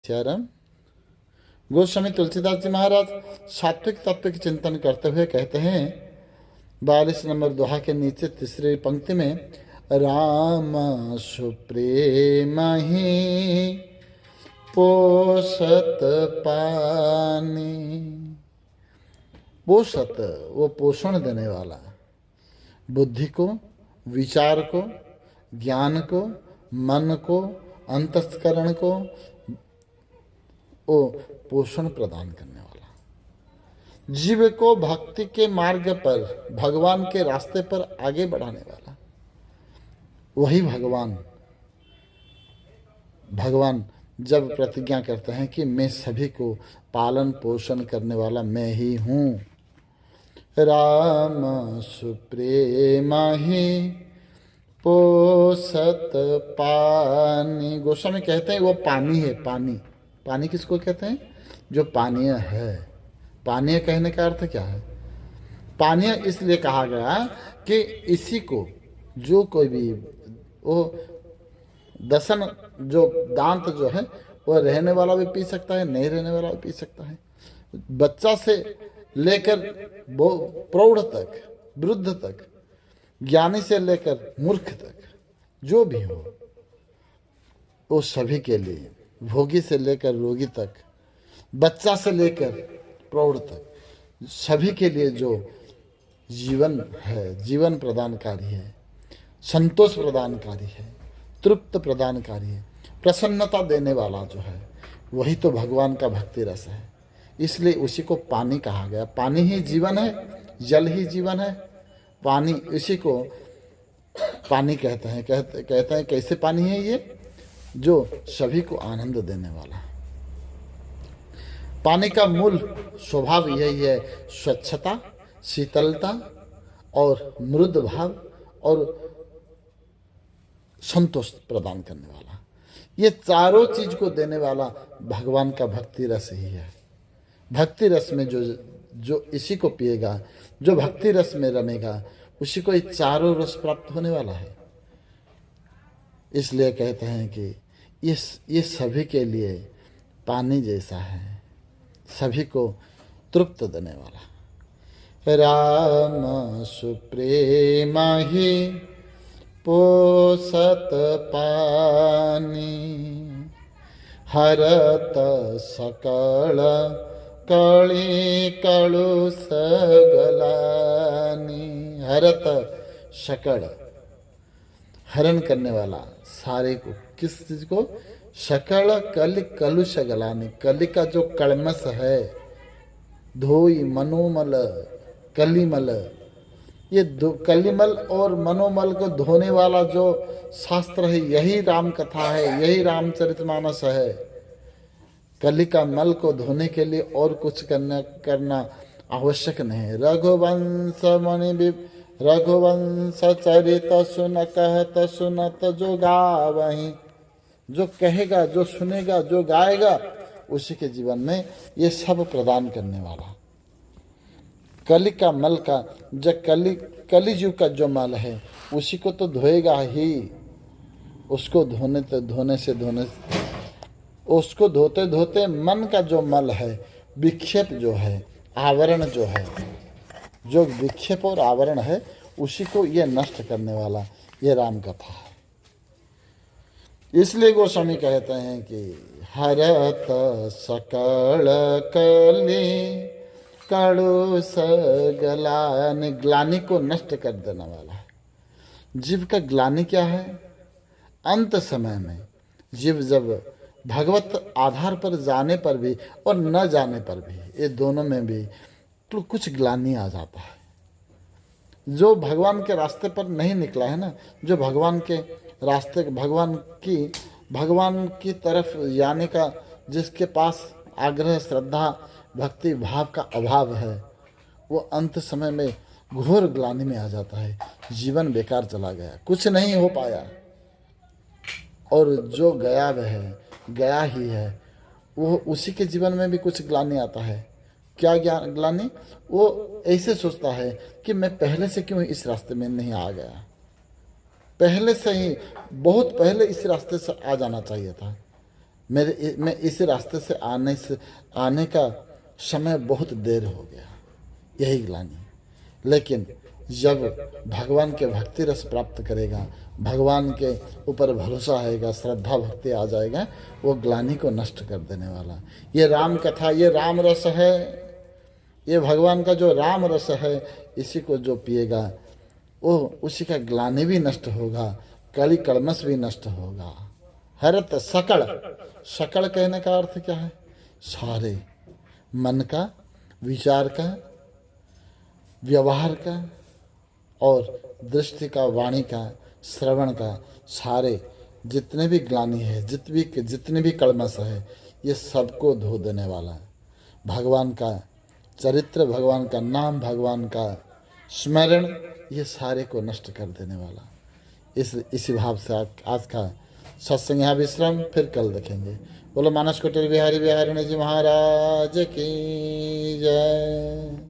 चरम गोस्वामी तुलसीदास जी महाराज सात्विक तत्व की चिंतन करते हुए कहते हैं 42 नंबर दोहा के नीचे तीसरी पंक्ति में, राम सुप्रेम ही पोषत पानी। पोषत वो पोषण देने वाला, बुद्धि को, विचार को, ज्ञान को, मन को, अंतस्करण को वो पोषण प्रदान करने वाला, जीव को भक्ति के मार्ग पर, भगवान के रास्ते पर आगे बढ़ाने वाला, वही भगवान जब प्रतिज्ञा करते हैं कि मैं सभी को पालन पोषण करने वाला मैं ही हूँ। राम सुप्रेम ही पोषत पानी। गोस्वामी कहते हैं वो पानी है। पानी किसको कहते हैं? जो पानीय है। पानीय कहने का अर्थ क्या है? पानीय इसलिए कहा गया कि इसी को जो कोई भी वो दसन जो दांत जो है वो रहने वाला भी पी सकता है, नहीं रहने वाला भी पी सकता है। बच्चा से लेकर प्रौढ़ तक, वृद्ध तक, ज्ञानी से लेकर मूर्ख तक, जो भी हो वो सभी के लिए, भोगी से लेकर रोगी तक, बच्चा से लेकर प्रौढ़ तक, सभी के लिए जो जीवन है, जीवन प्रदानकारी है, संतोष प्रदानकारी है, तृप्त प्रदानकारी है, प्रसन्नता देने वाला जो है, वही तो भगवान का भक्ति रस है। इसलिए उसी को पानी कहा गया। पानी ही जीवन है, जल ही जीवन है। पानी, इसी को पानी कहते हैं। कहते हैं कैसे पानी है ये? जो सभी को आनंद देने वाला। पानी का मूल स्वभाव यही है, स्वच्छता, शीतलता और मृद भाव और संतोष प्रदान करने वाला। ये चारों चीज को देने वाला भगवान का भक्ति रस ही है। भक्ति रस में जो इसी को पिएगा, जो भक्ति रस में रमेगा, उसी को ये चारों रस प्राप्त होने वाला है। इसलिए कहते हैं कि ये सभी के लिए पानी जैसा है, सभी को तृप्त देने वाला। राम सुप्रेम ही पोषत पानी, हरत सकल कली कलुष गलानी। हरत सकल, हरण करने वाला सारे को, किस चीज को? सकल कल कलुष गलानी। कली का जो कलमस है, धोई मनोमल कलिमल, ये कलिमल और मनोमल को धोने वाला जो शास्त्र है, यही राम कथा है, यही रामचरितमानस है। कली का मल को धोने के लिए और कुछ करना आवश्यक नहीं। रघुवंश चरित सुन कहत सुनत जो गावहीं। जो कहेगा, जो सुनेगा, जो गाएगा, उसी के जीवन में ये सब प्रदान करने वाला। कली का मल का, जो कलिजुग का जो मल है, उसी को तो धोएगा ही। उसको उसको धोते धोते मन का जो मल है, विक्षेप जो है, आवरण जो है, जो विक्षेप और आवरण है, उसी को ये नष्ट करने वाला ये राम कथा है। इसलिए गोस्वामी कहते हैं कि हरत सकल कली कलुष गलानी। ग्लानि को नष्ट कर देने वाला है। जीव का ग्लानि क्या है? अंत समय में जीव जब भगवत आधार पर जाने पर भी और न जाने पर भी, ये दोनों में भी तो कुछ ग्लानि आ जाता है। जो भगवान के रास्ते पर नहीं निकला है ना, जो भगवान के रास्ते, भगवान की तरफ जाने का जिसके पास आग्रह, श्रद्धा, भक्ति भाव का अभाव है, वो अंत समय में घोर ग्लानि में आ जाता है। जीवन बेकार चला गया, कुछ नहीं हो पाया। और जो गया वह गया ही है, वो उसी के जीवन में भी कुछ ग्लानि आता है। क्या ग्लानि? वो ऐसे सोचता है कि मैं पहले से क्यों इस रास्ते में नहीं आ गया, पहले से ही, बहुत पहले इस रास्ते से आ जाना चाहिए था। मैं इस रास्ते से आने का समय बहुत देर हो गया, यही ग्लानि। लेकिन जब भगवान के भक्ति रस प्राप्त करेगा, भगवान के ऊपर भरोसा आएगा, श्रद्धा भक्ति आ जाएगा, वो ग्लानि को नष्ट कर देने वाला। ये राम कथा, ये राम रस है, ये भगवान का जो राम रस है, इसी को जो पिएगा वो उसी का ग्लानि भी नष्ट होगा, कली कलमस भी नष्ट होगा। हरत सकल, सकल कहने का अर्थ क्या है? सारे मन का, विचार का, व्यवहार का और दृष्टि का, वाणी का, श्रवण का, सारे जितने भी ग्लानि है, जितने भी कलमश है, ये सबको धो देने वाला है। भगवान का चरित्र, भगवान का नाम, भगवान का स्मरण, ये सारे को नष्ट कर देने वाला। इसी भाव से आज का सत्संग यहाँ विश्राम, फिर कल देखेंगे। बोलो मानस कुटीर बिहारी बिहारिणी जी महाराज की जय।